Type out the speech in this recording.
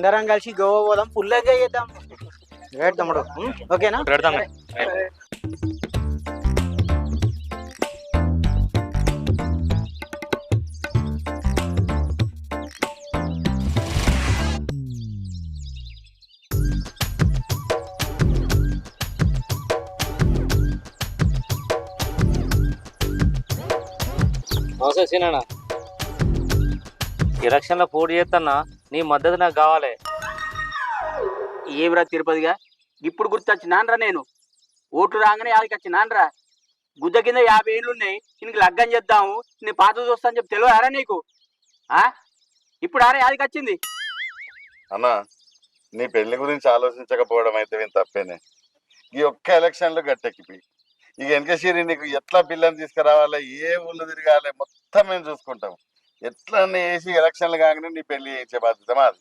అందరం కలిసి గోవా పోదాం, ఫుల్ ఎంజాయ్ చేద్దాం. రైట్ తమ్ముడు, ఓకేనా? పెడతాం. నమస్తే సీనన్న. ఎలక్షన్లో పోటీ చేస్తున్నా, నీ మద్దతు నాకు కావాలి. ఏమిరా తిరుపతిగా, ఇప్పుడు గుర్తొచ్చినాన్రా నేను. ఓట్లు రాగానే ఆడికి వచ్చినాన్రా. గుద్ద కింద 50 ఏళ్ళు ఉన్నాయి, దీనికి లగ్గం చేద్దాము, నేను పాత చూస్తా అని చెప్పి తెలియదారా నీకు? ఇప్పుడు ఆరే ఆదికి వచ్చింది. అన్నా, నీ పెళ్లి గురించి ఆలోచించకపోవడం అయితే నేను తప్పేనే. ఈ ఒక్క ఎలక్షన్లో గట్టెక్కిపి ఇక వెనకశీరి నీకు ఎట్లా పిల్లని తీసుకురావాలి, ఏ ఊళ్ళు తిరగాలి మొత్తం మేము చూసుకుంటాం. ఎట్లా వేసి ఎలక్షన్లు కాగానే నీ పెళ్లి చేసే బాధ్యత మాది.